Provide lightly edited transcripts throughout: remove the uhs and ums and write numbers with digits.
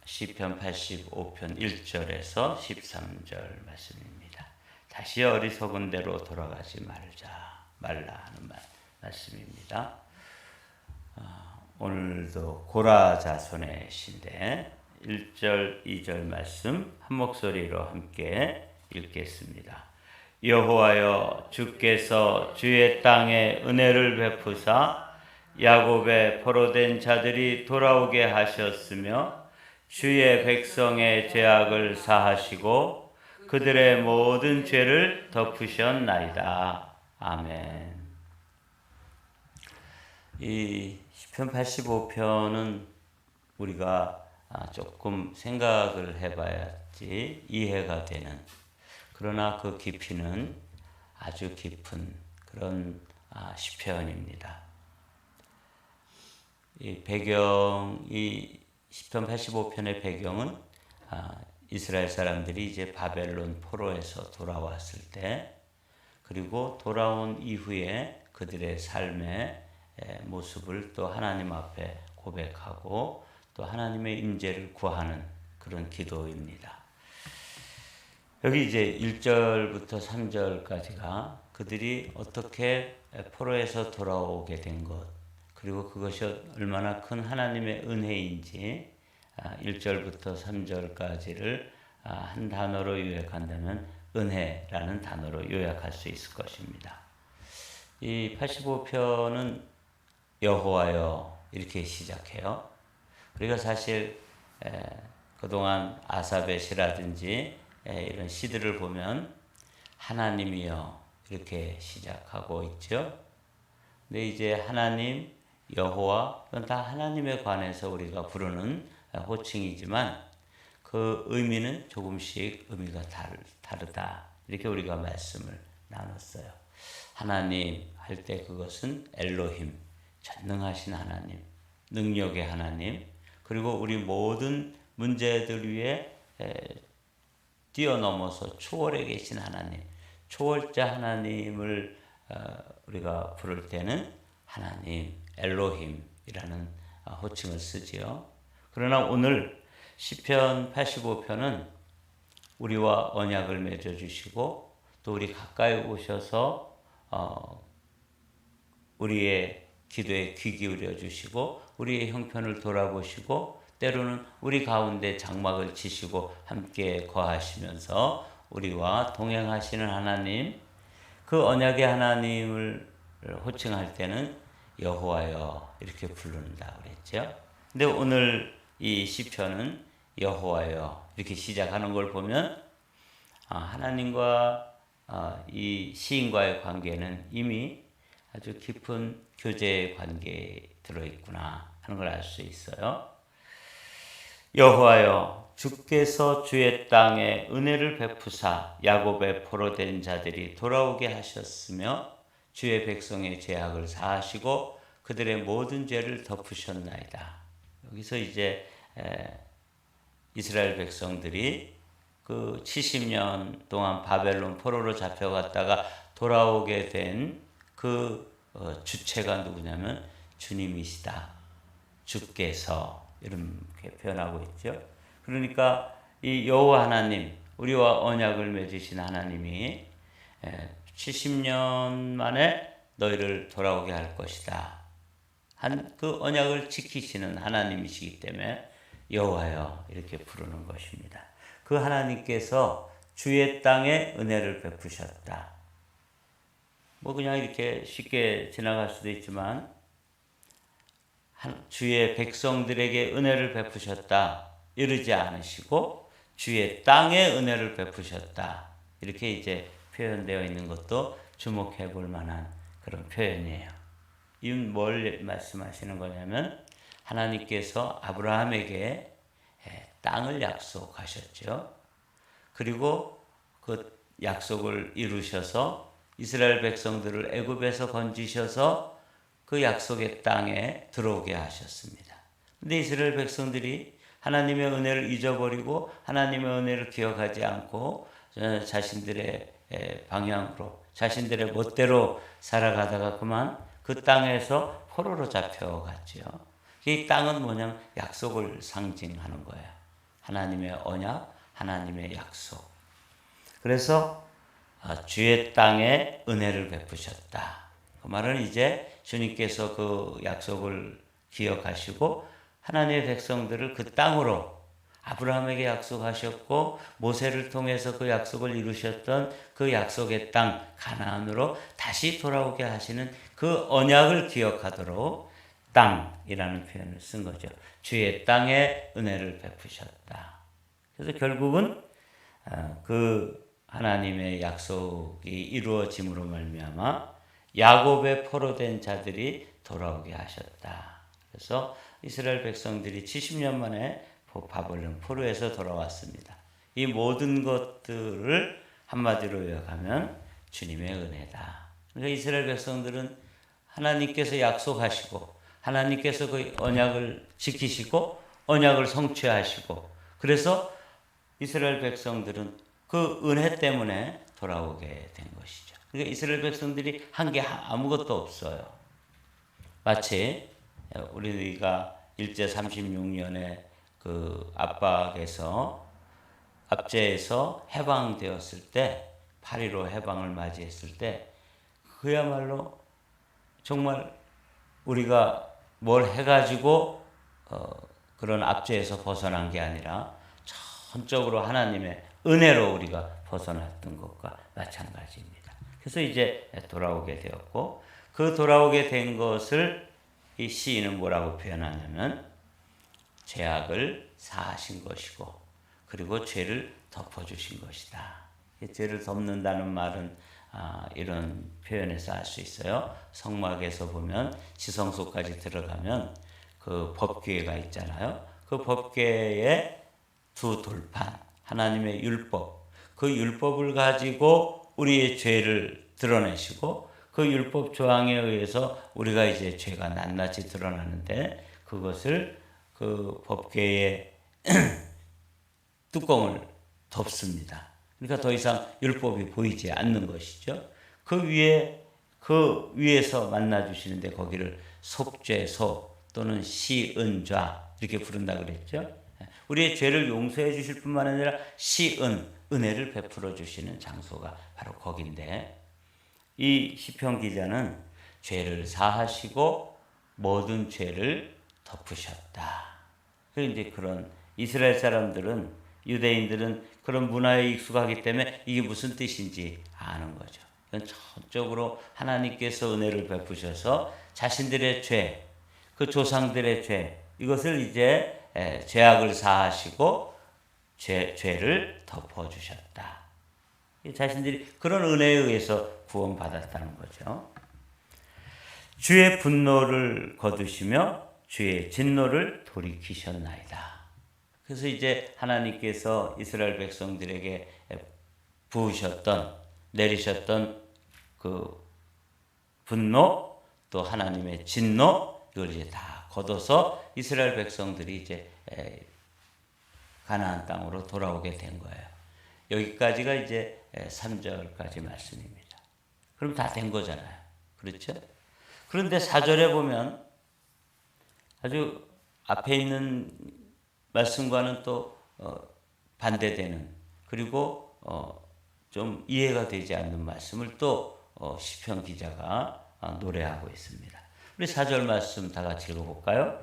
시편 85편 1절에서 13절 말씀입니다. 다시 어리석은 대로 돌아가지 말라 하는 말씀입니다. 오늘도 고라 자손의 시대 1절, 2절 말씀 한 목소리로 함께 읽겠습니다. 여호와여, 주께서 주의 땅에 은혜를 베푸사 야곱의 포로된 자들이 돌아오게 하셨으며 주의 백성의 죄악을 사하시고 그들의 모든 죄를 덮으셨나이다. 아멘. 이 시편 85편은 우리가 조금 생각을 해봐야지 이해가 되는, 그러나 그 깊이는 아주 깊은 그런 시편입니다. 이 시편 85편의 배경은 이스라엘 사람들이 이제 바벨론 포로에서 돌아왔을 때, 그리고 돌아온 이후에 그들의 삶의 모습을 또 하나님 앞에 고백하고 또 하나님의 임재를 구하는 그런 기도입니다. 여기 이제 1절부터 3절까지가 그들이 어떻게 포로에서 돌아오게 된 것, 그리고 그것이 얼마나 큰 하나님의 은혜인지 1절부터 3절까지를 한 단어로 요약한다면 은혜라는 단어로 요약할 수 있을 것입니다. 이 85편은 여호와여 이렇게 시작해요. 우리가 사실 그동안 아삽의 시라든지 이런 시들을 보면 하나님이여 이렇게 시작하고 있죠. 근데 이제 하나님, 여호와, 그건 다 하나님에 관해서 우리가 부르는 호칭이지만 그 의미는 조금씩 의미가 다르다. 이렇게 우리가 말씀을 나눴어요. 하나님 할 때 그것은 엘로힘, 전능하신 하나님, 능력의 하나님, 그리고 우리 모든 문제들 위에 뛰어넘어서 초월해 계신 하나님, 초월자 하나님을 우리가 부를 때는 하나님, 엘로힘이라는 호칭을 쓰지요. 그러나 오늘 시편 85편은 우리와 언약을 맺어주시고 또 우리 가까이 오셔서 우리의 기도에 귀 기울여 주시고 우리의 형편을 돌아보시고 때로는 우리 가운데 장막을 치시고 함께 거하시면서 우리와 동행하시는 하나님, 그 언약의 하나님을 호칭할 때는 여호와여 이렇게 부른다 그랬죠. 근데 오늘 이 시편은 여호와여 이렇게 시작하는 걸 보면 하나님과 이 시인과의 관계는 이미 아주 깊은 교제의 관계에 들어있구나 하는 걸 알 수 있어요. 여호와여, 주께서 주의 땅에 은혜를 베푸사 야곱의 포로된 자들이 돌아오게 하셨으며 주의 백성의 죄악을 사하시고 그들의 모든 죄를 덮으셨나이다. 여기서 이제 이스라엘 백성들이 그 70년 동안 바벨론 포로로 잡혀갔다가 돌아오게 된 그 주체가 누구냐면 주님이시다. 주께서 이렇게 표현하고 있죠. 그러니까 이 여호와 하나님, 우리와 언약을 맺으신 하나님이 70년 만에 너희를 돌아오게 할 것이다. 그 언약을 지키시는 하나님이시기 때문에 여호와여 이렇게 부르는 것입니다. 그 하나님께서 주의 땅에 은혜를 베푸셨다. 뭐 그냥 이렇게 쉽게 지나갈 수도 있지만 주의 백성들에게 은혜를 베푸셨다 이러지 않으시고 주의 땅에 은혜를 베푸셨다 이렇게 이제 표현되어 있는 것도 주목해 볼 만한 그런 표현이에요. 이건 뭘 말씀하시는 거냐면 하나님께서 아브라함에게 땅을 약속하셨죠. 그리고 그 약속을 이루셔서 이스라엘 백성들을 애굽에서 건지셔서 그 약속의 땅에 들어오게 하셨습니다. 근데 이스라엘 백성들이 하나님의 은혜를 잊어버리고 하나님의 은혜를 기억하지 않고 자신들의 방향으로 자신들의 멋대로 살아가다가 그만 그 땅에서 포로로 잡혀갔죠. 이 땅은 뭐냐면 약속을 상징하는 거예요. 하나님의 언약, 하나님의 약속. 그래서 주의 땅에 은혜를 베푸셨다. 그 말은 이제 주님께서 그 약속을 기억하시고 하나님의 백성들을 그 땅으로 아브라함에게 약속하셨고 모세를 통해서 그 약속을 이루셨던 그 약속의 땅 가나안으로 다시 돌아오게 하시는 그 언약을 기억하도록 땅이라는 표현을 쓴 거죠. 주의 땅에 은혜를 베푸셨다. 그래서 결국은 그 하나님의 약속이 이루어짐으로 말미암아 야곱의 포로된 자들이 돌아오게 하셨다. 그래서 이스라엘 백성들이 70년 만에 바벨론 포로에서 돌아왔습니다. 이 모든 것들을 한마디로 요약하면 주님의 은혜다. 그러니까 이스라엘 백성들은 하나님께서 약속하시고 하나님께서 그 언약을 지키시고 언약을 성취하시고 그래서 이스라엘 백성들은 그 은혜 때문에 돌아오게 된 것이죠. 그러니까 이스라엘 백성들이 한 게 아무것도 없어요. 마치 우리가 일제 36년에 그 압제에서 해방되었을 때 8.15 해방을 맞이했을 때 그야말로 정말 우리가 뭘 해가지고 그런 압제에서 벗어난 게 아니라 전적으로 하나님의 은혜로 우리가 벗어났던 것과 마찬가지입니다. 그래서 이제 돌아오게 되었고 그 돌아오게 된 것을 이 시인은 뭐라고 표현하냐면 죄악을 사하신 것이고 그리고 죄를 덮어주신 것이다. 죄를 덮는다는 말은 이런 표현에서 알 수 있어요. 성막에서 보면 지성소까지 들어가면 그 법궤가 있잖아요. 그 법궤에 두 돌판, 하나님의 율법, 그 율법을 가지고 우리의 죄를 드러내시고 그 율법 조항에 의해서 우리가 이제 죄가 낱낱이 드러나는데 그것을 그 법궤의 뚜껑을 덮습니다. 그러니까 더 이상 율법이 보이지 않는 것이죠. 그 위에서 만나 주시는데 거기를 속죄소 또는 시은좌 이렇게 부른다 그랬죠. 우리의 죄를 용서해 주실 뿐만 아니라 은혜를 베풀어 주시는 장소가 바로 거긴데 이 시편 기자는 죄를 사하시고 모든 죄를 덮으셨다. 이제 그런 이스라엘 사람들은 유대인들은 그런 문화에 익숙하기 때문에 이게 무슨 뜻인지 아는 거죠. 전적으로 하나님께서 은혜를 베푸셔서 자신들의 죄, 그 조상들의 죄 이것을 이제 죄악을 사하시고 죄를 덮어주셨다. 자신들이 그런 은혜에 의해서 구원받았다는 거죠. 주의 분노를 거두시며 주의 진노를 돌이키셨나이다. 그래서 이제 하나님께서 이스라엘 백성들에게 내리셨던 그 분노 또 하나님의 진노 이걸 이제 다 거둬서 이스라엘 백성들이 이제 가나안 땅으로 돌아오게 된 거예요. 여기까지가 이제 3절까지 말씀입니다. 그럼 다 된 거잖아요. 그렇죠? 그런데 4절에 보면 아주 앞에 있는 말씀과는 또 반대되는 그리고 좀 이해가 되지 않는 말씀을 또 시편 기자가 노래하고 있습니다. 우리 4절 말씀 다 같이 읽어볼까요?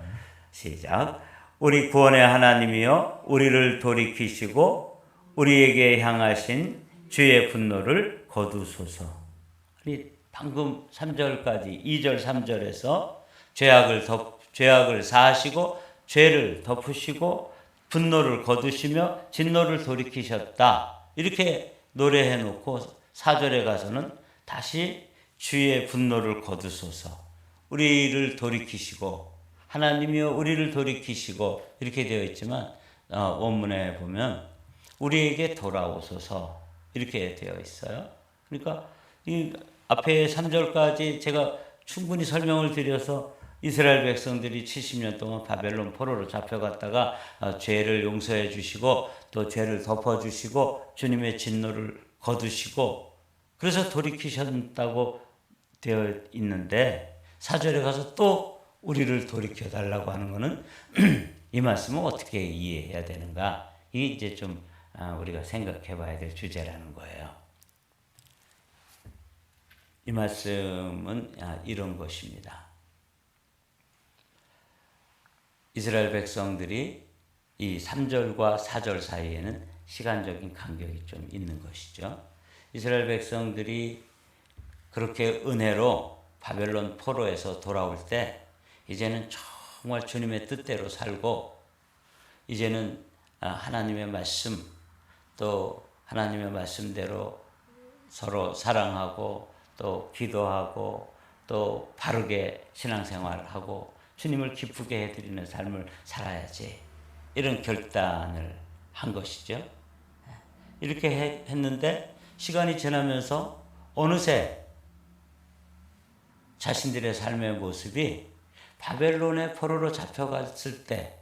시작. 우리 구원의 하나님이여 우리를 돌이키시고 우리에게 향하신 주의 분노를 거두소서. 방금 3절까지 2절 3절에서 죄악을 사하시고 죄를 덮으시고 분노를 거두시며 진노를 돌이키셨다. 이렇게 노래해 놓고 4절에 가서는 다시 주의 분노를 거두소서. 우리를 돌이키시고 하나님이여 우리를 돌이키시고 이렇게 되어 있지만 원문에 보면 우리에게 돌아오소서 이렇게 되어 있어요. 그러니까 이 앞에 3절까지 제가 충분히 설명을 드려서 이스라엘 백성들이 70년 동안 바벨론 포로로 잡혀갔다가 죄를 용서해 주시고 또 죄를 덮어주시고 주님의 진노를 거두시고 그래서 돌이키셨다고 되어 있는데 4절에 가서 또 우리를 돌이켜 달라고 하는 것은 이 말씀을 어떻게 이해해야 되는가 이게 이제 좀 우리가 생각해 봐야 될 주제라는 거예요. 이 말씀은 이런 것입니다. 이스라엘 백성들이 이 3절과 4절 사이에는 시간적인 간격이 좀 있는 것이죠. 이스라엘 백성들이 그렇게 은혜로 바벨론 포로에서 돌아올 때 이제는 정말 주님의 뜻대로 살고 이제는 하나님의 말씀 또 하나님의 말씀대로 서로 사랑하고 또 기도하고 또 바르게 신앙생활하고 주님을 기쁘게 해드리는 삶을 살아야지 이런 결단을 한 것이죠. 이렇게 했는데 시간이 지나면서 어느새 자신들의 삶의 모습이 바벨론의 포로로 잡혀갔을 때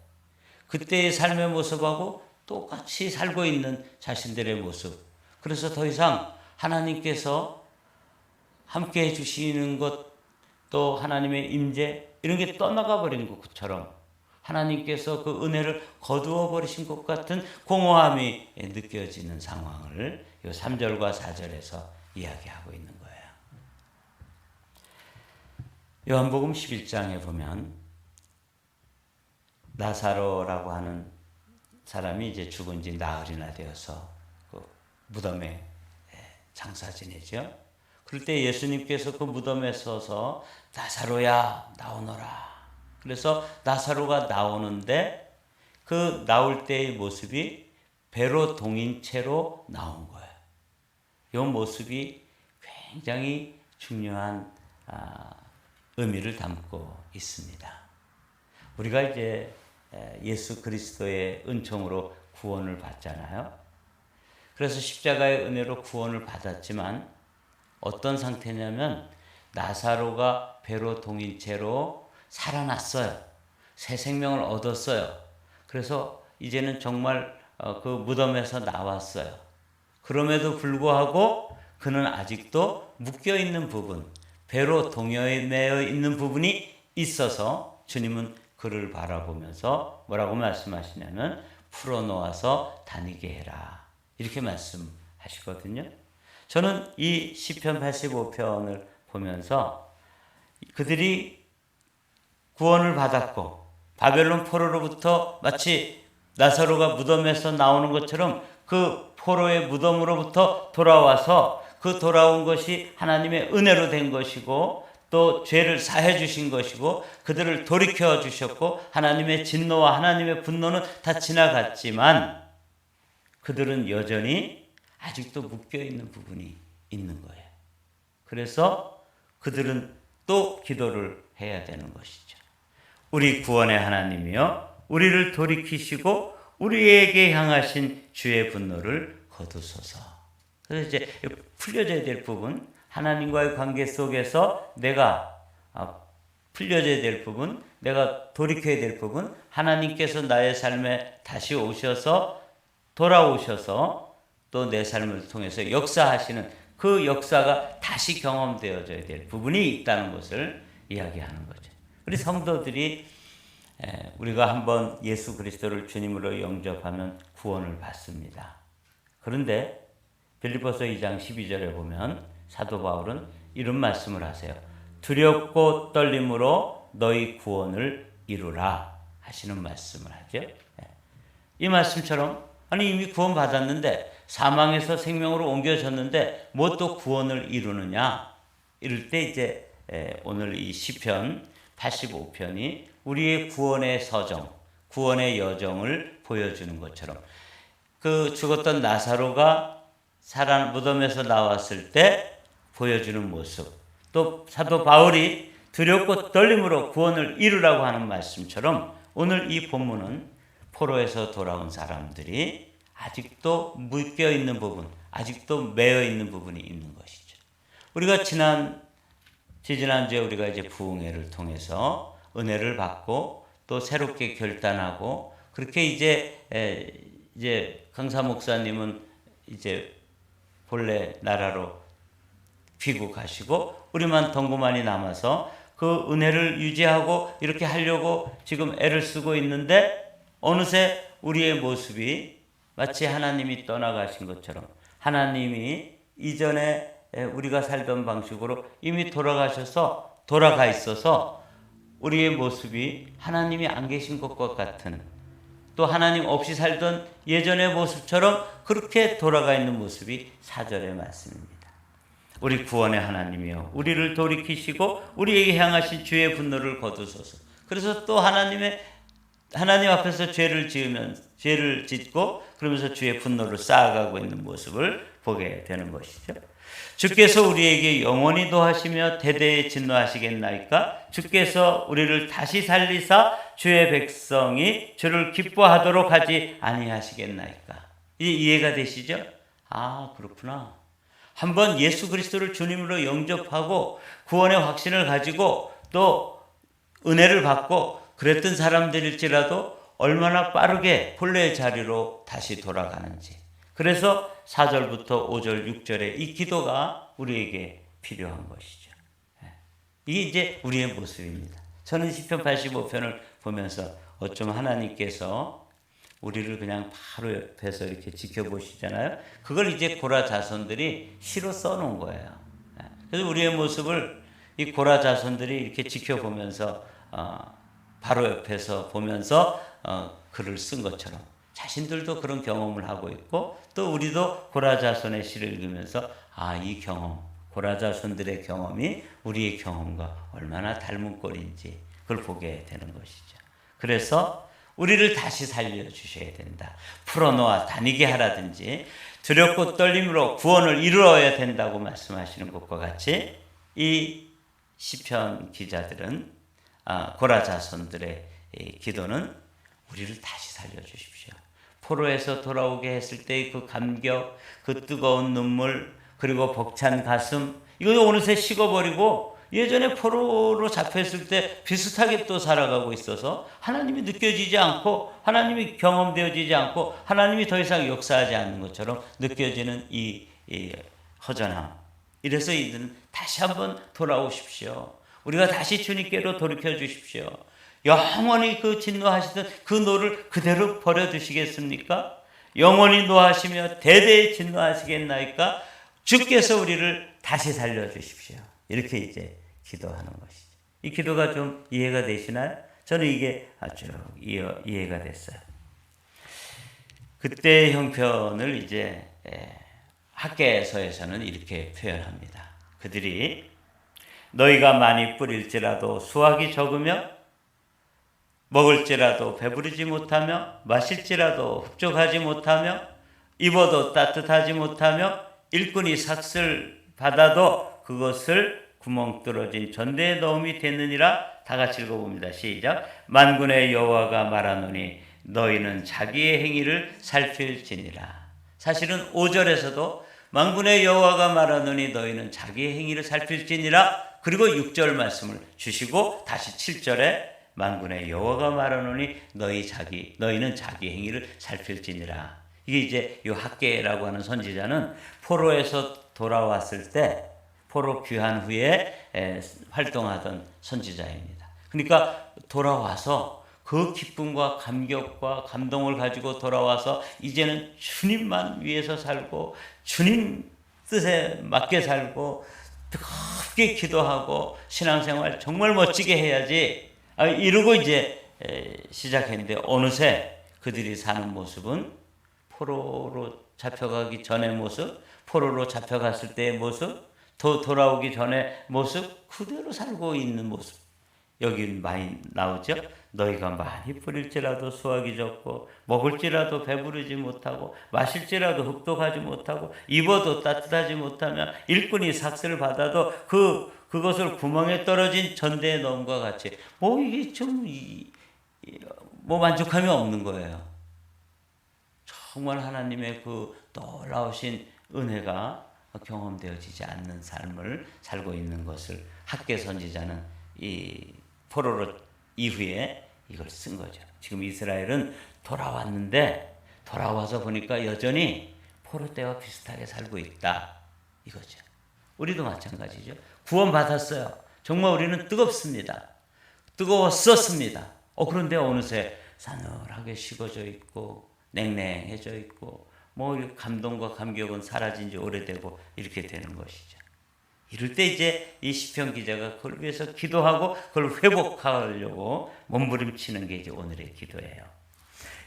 그때의 삶의 모습하고 똑같이 살고 있는 자신들의 모습. 그래서 더 이상 하나님께서 함께 해주시는 것 또 하나님의 임재 이런 게 떠나가 버린 것처럼 하나님께서 그 은혜를 거두어 버리신 것 같은 공허함이 느껴지는 상황을 이 3절과 4절에서 이야기하고 있는 거예요. 요한복음 11장에 보면 나사로라고 하는 사람이 이제 죽은 지 나흘이나 되어서 그 무덤에 장사 지내죠. 그럴 때 예수님께서 그 무덤에 서서 나사로야 나오너라. 그래서 나사로가 나오는데 그 나올 때의 모습이 배로 동인 채로 나온 거예요. 이 모습이 굉장히 중요한 의미를 담고 있습니다. 우리가 이제 예수 그리스도의 은총으로 구원을 받잖아요. 그래서 십자가의 은혜로 구원을 받았지만 어떤 상태냐면 나사로가 배로 동인 채로 살아났어요. 새 생명을 얻었어요. 그래서 이제는 정말 그 무덤에서 나왔어요. 그럼에도 불구하고 그는 아직도 묶여있는 부분, 배로 동여매어 있는 부분이 있어서 주님은 그를 바라보면서 뭐라고 말씀하시냐면 풀어놓아서 다니게 해라. 이렇게 말씀하시거든요. 저는 이 시편 85편을 보면서 그들이 구원을 받았고 바벨론 포로로부터 마치 나사로가 무덤에서 나오는 것처럼 그 포로의 무덤으로부터 돌아와서 그 돌아온 것이 하나님의 은혜로 된 것이고 또 죄를 사해 주신 것이고 그들을 돌이켜 주셨고 하나님의 진노와 하나님의 분노는 다 지나갔지만 그들은 여전히 아직도 묶여있는 부분이 있는 거예요. 그래서 그들은 또 기도를 해야 되는 것이죠. 우리 구원의 하나님이여 우리를 돌이키시고 우리에게 향하신 주의 분노를 거두소서. 그래서 이제 풀려져야 될 부분, 하나님과의 관계 속에서 내가 풀려져야 될 부분, 내가 돌이켜야 될 부분, 하나님께서 나의 삶에 다시 오셔서 돌아오셔서 또 내 삶을 통해서 역사하시는 그 역사가 다시 경험되어져야 될 부분이 있다는 것을 이야기하는 거죠. 우리 성도들이 우리가 한번 예수 그리스도를 주님으로 영접하면 구원을 받습니다. 그런데 빌립보서 2장 12절에 보면 사도 바울은 이런 말씀을 하세요. 두렵고 떨림으로 너희 구원을 이루라 하시는 말씀을 하죠. 이 말씀처럼 아니 이미 구원 받았는데 사망에서 생명으로 옮겨졌는데 뭐 또 구원을 이루느냐 이럴 때 이제 오늘 이 시편 85편이 우리의 구원의 서정, 구원의 여정을 보여주는 것처럼 그 죽었던 나사로가 무덤에서 나왔을 때 보여주는 모습, 또 사도 바울이 두렵고 떨림으로 구원을 이루라고 하는 말씀처럼 오늘 이 본문은 포로에서 돌아온 사람들이 아직도 묶여있는 부분, 아직도 매여있는 부분이 있는 것이죠. 우리가 지지난주에 우리가 이제 부흥회를 통해서 은혜를 받고 또 새롭게 결단하고 그렇게 이제 강사 목사님은 이제 본래 나라로 귀국하시고 우리만 동고만이 남아서 그 은혜를 유지하고 이렇게 하려고 지금 애를 쓰고 있는데 어느새 우리의 모습이 마치 하나님이 떠나가신 것처럼 하나님이 이전에 우리가 살던 방식으로 이미 돌아가 있어서 우리의 모습이 하나님이 안 계신 것과 같은, 또 하나님 없이 살던 예전의 모습처럼 그렇게 돌아가 있는 모습이 4절의 말씀입니다. 우리 구원의 하나님이여 우리를 돌이키시고 우리에게 향하신 주의 분노를 거두소서. 그래서 또 하나님 앞에서 죄를 짓고 그러면서 주의 분노를 쌓아가고 있는 모습을 보게 되는 것이죠. 주께서 우리에게 영원히 도하시며 대대에 진노하시겠나이까? 주께서 우리를 다시 살리사 주의 백성이 주를 기뻐하도록 하지 아니하시겠나이까? 이제 이해가 되시죠? 아, 그렇구나. 한번 예수 그리스도를 주님으로 영접하고 구원의 확신을 가지고 또 은혜를 받고 그랬던 사람들일지라도 얼마나 빠르게 본래의 자리로 다시 돌아가는지. 그래서 4절부터 5절, 6절에 이 기도가 우리에게 필요한 것이죠. 이게 이제 우리의 모습입니다. 저는 시편 85편을 보면서 어쩜 하나님께서 우리를 그냥 바로 옆에서 이렇게 지켜보시잖아요. 그걸 이제 고라 자손들이 시로 써놓은 거예요. 그래서 우리의 모습을 이 고라 자손들이 이렇게 지켜보면서 바로 옆에서 보면서 글을 쓴 것처럼 자신들도 그런 경험을 하고 있고 또 우리도 고라 자손의 시를 읽으면서 이 경험, 고라 자손들의 경험이 우리의 경험과 얼마나 닮은 꼴인지 그걸 보게 되는 것이죠. 그래서 우리를 다시 살려주셔야 된다. 풀어놓아 다니게 하라든지 두렵고 떨림으로 구원을 이루어야 된다고 말씀하시는 것과 같이 이 시편 기자들은 고라 자손들의 기도는 우리를 다시 살려주십시오. 포로에서 돌아오게 했을 때의 그 감격, 그 뜨거운 눈물, 그리고 벅찬 가슴, 이거 어느새 식어버리고 예전에 포로로 잡혔을 때 비슷하게 또 살아가고 있어서 하나님이 느껴지지 않고 하나님이 경험되어지지 않고 하나님이 더 이상 역사하지 않는 것처럼 느껴지는 이 허전함. 이래서 이들은 다시 한번 돌아오십시오. 우리가 다시 주님께로 돌이켜 주십시오. 영원히 그 진노하시던 그 노를 그대로 버려두시겠습니까? 영원히 노하시며 대대에 진노하시겠나이까? 주께서 우리를 다시 살려주십시오. 이렇게 이제 기도하는 것이죠. 이 기도가 좀 이해가 되시나요? 저는 이게 아주 이해가 됐어요. 그때의 형편을 이제 학개서에서는 이렇게 표현합니다. 그들이 너희가 많이 뿌릴지라도 수확이 적으며 먹을지라도 배부르지 못하며 마실지라도 흡족하지 못하며 입어도 따뜻하지 못하며 일꾼이 삭슬 받아도 그것을 구멍 뚫어진 전대에 넣음이 됐느니라. 다 같이 읽어봅니다. 시작. 만군의 여호와가 말하노니 너희는 자기의 행위를 살필지니라. 사실은 5절에서도 만군의 여호와가 말하노니 너희는 자기의 행위를 살필지니라. 그리고 6절 말씀을 주시고 다시 7절에 만군의 여호와가 말하노니 너희는 자기 행위를 살필지니라. 이게 이제 이 학개라고 하는 선지자는 포로에서 돌아왔을 때 포로 귀환 후에 활동하던 선지자입니다. 그러니까 돌아와서 그 기쁨과 감격과 감동을 가지고 돌아와서 이제는 주님만 위해서 살고 주님 뜻에 맞게 살고 뜨겁게 기도하고 신앙생활 정말 멋지게 해야지 이러고 이제 시작했는데 어느새 그들이 사는 모습은 포로로 잡혀가기 전의 모습, 포로로 잡혀갔을 때의 모습, 더 돌아오기 전의 모습 그대로 살고 있는 모습. 여기 많이 나오죠. 너희가 많이 뿌릴지라도 수확이 적고 먹을지라도 배부르지 못하고 마실지라도 흡독하지 못하고 입어도 따뜻하지 못하며 일꾼이 삭슬을 받아도 그것을 구멍에 떨어진 전대에 넣음과 같이 이게 좀 만족함이 없는 거예요. 정말 하나님의 그 놀라우신 은혜가 경험되어지지 않는 삶을 살고 있는 것을 학개 선지자는 이 포로로 이후에 이걸 쓴 거죠. 지금 이스라엘은 돌아왔는데 돌아와서 보니까 여전히 포로 때와 비슷하게 살고 있다. 이거죠. 우리도 마찬가지죠. 구원받았어요. 정말 우리는 뜨겁습니다. 뜨거웠었습니다. 그런데 어느새 사늘하게 식어져 있고 냉랭해져 있고 뭐 감동과 감격은 사라진 지 오래되고 이렇게 되는 것이죠. 이럴 때 이제 이 시편 기자가 그걸 위해서 기도하고 그걸 회복하려고 몸부림치는 게 이제 오늘의 기도예요.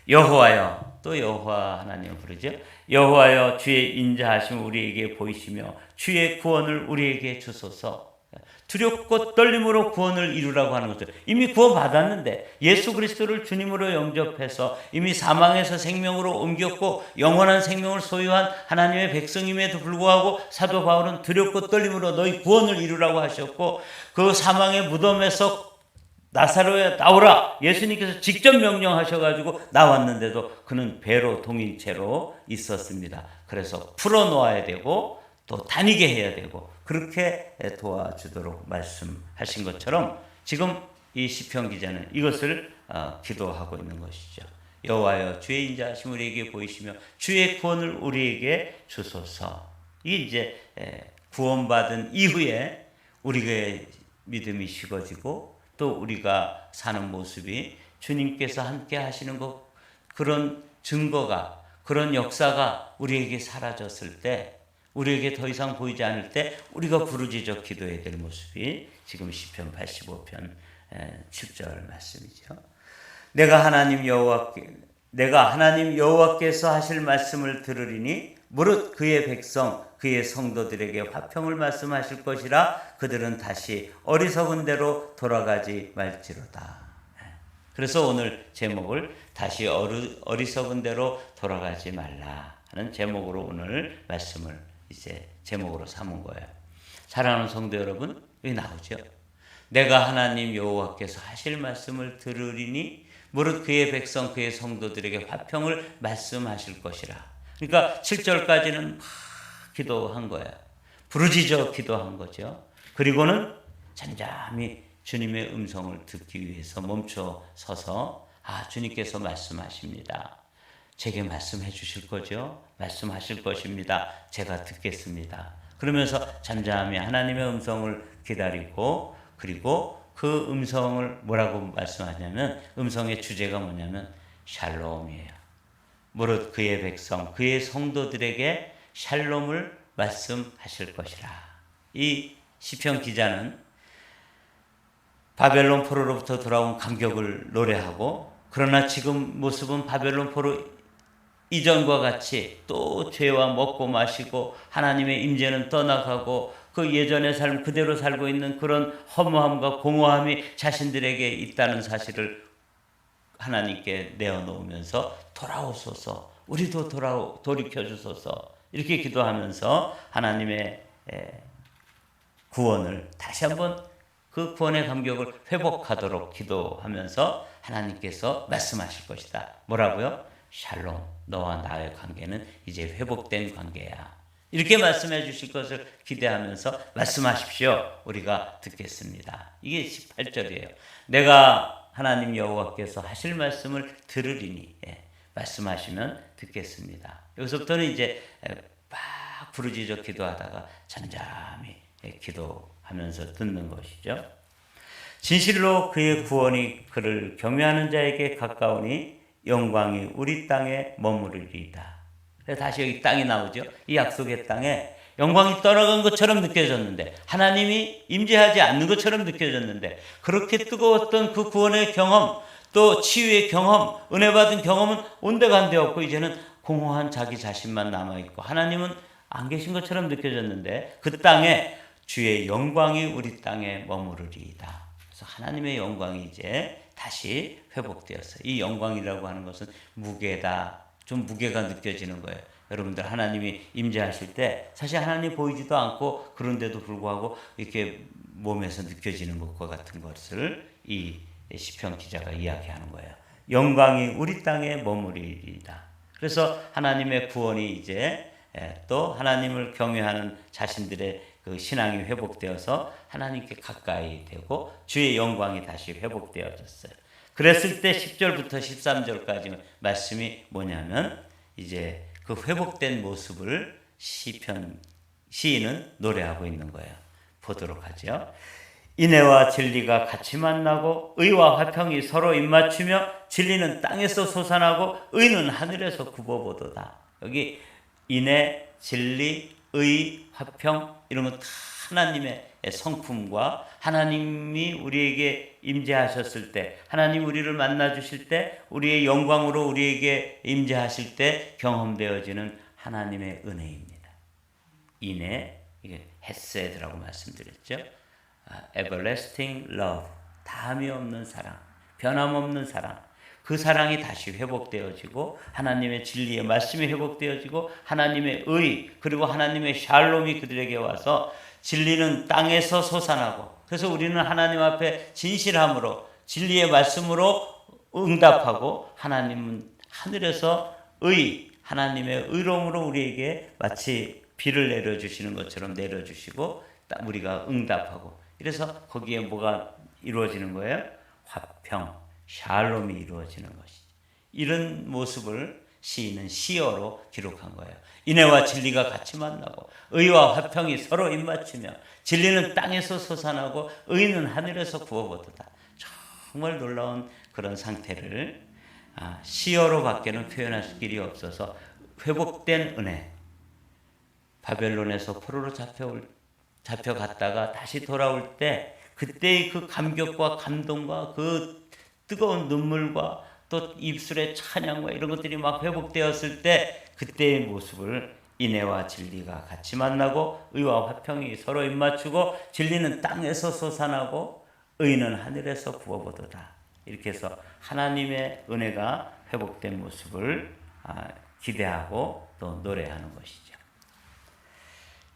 여호와여, 또 여호와 하나님을 부르죠. 여호와여, 주의 인자하심 우리에게 보이시며 주의 구원을 우리에게 주소서. 두렵고 떨림으로 구원을 이루라고 하는 거죠. 이미 구원 받았는데 예수 그리스도를 주님으로 영접해서 이미 사망에서 생명으로 옮겼고 영원한 생명을 소유한 하나님의 백성임에도 불구하고 사도 바울은 두렵고 떨림으로 너희 구원을 이루라고 하셨고, 그 사망의 무덤에서 나사로야 나오라 예수님께서 직접 명령하셔가지고 나왔는데도 그는 배로 동인 채로 있었습니다. 그래서 풀어놓아야 되고 또 다니게 해야 되고 그렇게 도와주도록 말씀하신 것처럼 지금 이 시편 기자는 이것을 기도하고 있는 것이죠. 여호와여, 주의 인자하심 우리에게 보이시며 주의 구원을 우리에게 주소서. 이게 이제 구원받은 이후에 우리의 믿음이 식어지고 또 우리가 사는 모습이 주님께서 함께 하시는 것, 그런 증거가, 그런 역사가 우리에게 사라졌을 때, 우리에게 더 이상 보이지 않을 때 우리가 부르짖어 기도해야 될 모습이 지금 시편 85편 7절 말씀이죠. 내가 하나님 여호와께서 하실 말씀을 들으리니 무릇 그의 백성 그의 성도들에게 화평을 말씀하실 것이라. 그들은 다시 어리석은 대로 돌아가지 말지로다. 그래서 오늘 제목을 다시 어리석은 대로 돌아가지 말라 하는 제목으로 오늘 말씀을 이제 제목으로 삼은 거예요. 사랑하는 성도 여러분, 여기 나오죠. 내가 하나님 여호와께서 하실 말씀을 들으리니 무릇 그의 백성 그의 성도들에게 화평을 말씀하실 것이라. 그러니까 7절까지는 막 기도한 거예요. 부르짖어 기도한 거죠. 그리고는 잠잠히 주님의 음성을 듣기 위해서 멈춰 서서 주님께서 말씀하십니다. 제게 말씀해 주실 거죠? 말씀하실 것입니다. 제가 듣겠습니다. 그러면서 잠잠히 하나님의 음성을 기다리고, 그리고 그 음성을 뭐라고 말씀하냐면, 음성의 주제가 뭐냐면 샬롬이에요. 무릇 그의 백성, 그의 성도들에게 샬롬을 말씀하실 것이라. 이 시편 기자는 바벨론 포로로부터 돌아온 감격을 노래하고, 그러나 지금 모습은 바벨론 포로 이전과 같이 또 죄와 먹고 마시고 하나님의 임재는 떠나가고 그 예전의 삶 그대로 살고 있는 그런 허무함과 공허함이 자신들에게 있다는 사실을 하나님께 내어놓으면서 돌아오소서, 우리도 돌이켜주소서, 이렇게 기도하면서 하나님의 구원을 다시 한번 그 구원의 감격을 회복하도록 기도하면서 하나님께서 말씀하실 것이다. 뭐라고요? 샬롬, 너와 나의 관계는 이제 회복된 관계야. 이렇게 말씀해 주실 것을 기대하면서 말씀하십시오. 우리가 듣겠습니다. 이게 18절이에요. 내가 하나님 여호와께서 하실 말씀을 들으리니, 말씀하시면 듣겠습니다. 여기서부터는 이제 막 부르짖어 기도하다가 잠잠히 기도하면서 듣는 것이죠. 진실로 그의 구원이 그를 경외하는 자에게 가까우니 영광이 우리 땅에 머무르리이다. 다시 여기 땅이 나오죠. 이 약속의 땅에 영광이 떠나간 것처럼 느껴졌는데, 하나님이 임재하지 않는 것처럼 느껴졌는데, 그렇게 뜨거웠던 그 구원의 경험, 또 치유의 경험, 은혜 받은 경험은 온데간데 없고 이제는 공허한 자기 자신만 남아있고 하나님은 안 계신 것처럼 느껴졌는데, 그 땅에 주의 영광이 우리 땅에 머무르리이다. 그래서 하나님의 영광이 이제 다시 회복되었어요. 이 영광이라고 하는 것은 무게다. 좀 무게가 느껴지는 거예요. 여러분들 하나님이 임재하실 때 사실 하나님 보이지도 않고 그런데도 불구하고 이렇게 몸에서 느껴지는 것과 같은 것을 이 시편 기자가 이야기하는 거예요. 영광이 우리 땅에 머무리리이다. 그래서 하나님의 구원이 이제 또 하나님을 경외하는 자신들의 그 신앙이 회복되어서 하나님께 가까이 되고 주의 영광이 다시 회복되어졌어요. 그랬을 때 10절부터 13절까지 말씀이 뭐냐면 이제 그 회복된 모습을 시인은 노래하고 있는 거예요. 보도록 하죠. 인애와 진리가 같이 만나고 의와 화평이 서로 입맞추며 진리는 땅에서 솟아나고 의는 하늘에서 굽어보도다. 여기 인애, 진리, 의, 화평 이런 건 다 하나님의 성품과 하나님이 우리에게 임재하셨을 때, 하나님 우리를 만나 주실 때, 우리의 영광으로 우리에게 임재하실 때 경험되어지는 하나님의 은혜입니다. 인애, 이게 헤세드라고 말씀드렸죠. everlasting love, 다함이 없는 사랑, 변함없는 사랑. 그 사랑이 다시 회복되어지고 하나님의 진리의 말씀이 회복되어지고 하나님의 의 그리고 하나님의 샬롬이 그들에게 와서 진리는 땅에서 솟아나고, 그래서 우리는 하나님 앞에 진실함으로 진리의 말씀으로 응답하고 하나님은 하늘에서 하나님의 의로움으로 우리에게 마치 비를 내려주시는 것처럼 내려주시고 우리가 응답하고, 그래서 거기에 뭐가 이루어지는 거예요? 화평, 샬롬이 이루어지는 것이죠. 이런 모습을 시인은 시어로 기록한 거예요. 인애와 진리가 같이 만나고 의와 화평이 서로 입맞추며 진리는 땅에서 솟아나고 의는 하늘에서 구워보도다. 정말 놀라운 그런 상태를 시어로밖에는 표현할 길이 없어서 회복된 은혜, 바벨론에서 포로로 잡혀갔다가 다시 돌아올 때 그때의 그 감격과 감동과 그 뜨거운 눈물과 또 입술의 찬양과 이런 것들이 막 회복되었을 때 그때의 모습을 인애와 진리가 같이 만나고 의와 화평이 서로 입맞추고 진리는 땅에서 솟아나고 의는 하늘에서 부어보도다. 이렇게 해서 하나님의 은혜가 회복된 모습을 기대하고 또 노래하는 것이죠.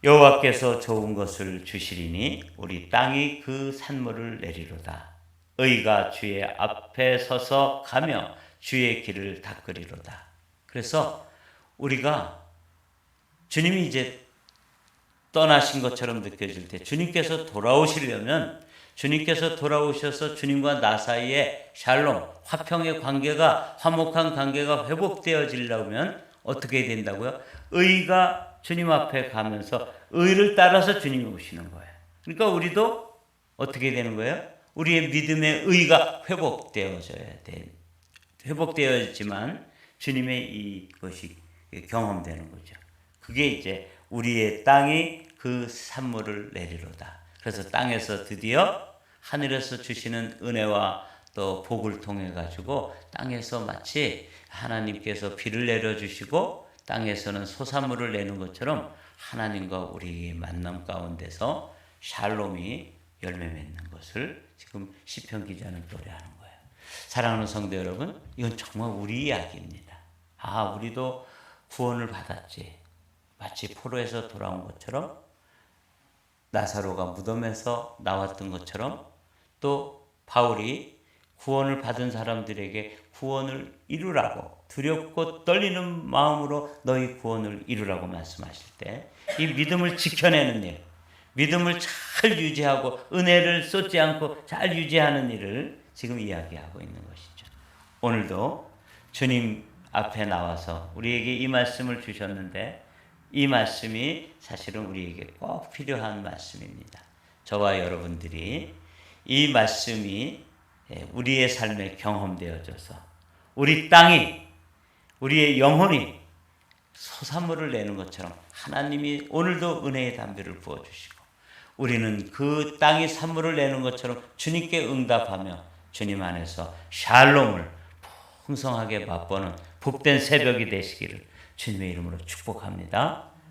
여호와께서 좋은 것을 주시리니 우리 땅이 그 산물을 내리로다. 의가 주의 앞에 서서 가며 주의 길을 닦으리로다. 그래서 우리가 주님이 이제 떠나신 것처럼 느껴질 때, 주님께서 돌아오시려면, 주님께서 돌아오셔서 주님과 나 사이에 샬롬, 화평의 관계가, 화목한 관계가 회복되어지려면 어떻게 된다고요? 의가 주님 앞에 가면서 의를 따라서 주님이 오시는 거예요. 그러니까 우리도 어떻게 되는 거예요? 우리의 믿음의 의가 회복되어져야 돼. 회복되어지만 주님의 이것이 경험되는 거죠. 그게 이제 우리의 땅이 그 산물을 내리로다. 그래서 땅에서 드디어 하늘에서 주시는 은혜와 또 복을 통해 가지고 땅에서 마치 하나님께서 비를 내려주시고 땅에서는 소산물을 내는 것처럼 하나님과 우리의 만남 가운데서 샬롬이 열매 맺는 것을 지금 시편 기자는 노래하는 거예요. 사랑하는 성도 여러분, 이건 정말 우리 이야기입니다. 우리도 구원을 받았지. 마치 포로에서 돌아온 것처럼, 나사로가 무덤에서 나왔던 것처럼, 또 바울이 구원을 받은 사람들에게 구원을 이루라고 두렵고 떨리는 마음으로 너희 구원을 이루라고 말씀하실 때 이 믿음을 지켜내는 일, 믿음을 잘 유지하고 은혜를 쏟지 않고 잘 유지하는 일을 지금 이야기하고 있는 것이죠. 오늘도 주님 앞에 나와서 우리에게 이 말씀을 주셨는데 이 말씀이 사실은 우리에게 꼭 필요한 말씀입니다. 저와 여러분들이 이 말씀이 우리의 삶에 경험되어져서 우리 땅이, 우리의 영혼이 소산물을 내는 것처럼 하나님이 오늘도 은혜의 담비를 부어주시고 우리는 그 땅이 산물을 내는 것처럼 주님께 응답하며 주님 안에서 샬롬을 풍성하게 맛보는 복된 새벽이 되시기를 주님의 이름으로 축복합니다.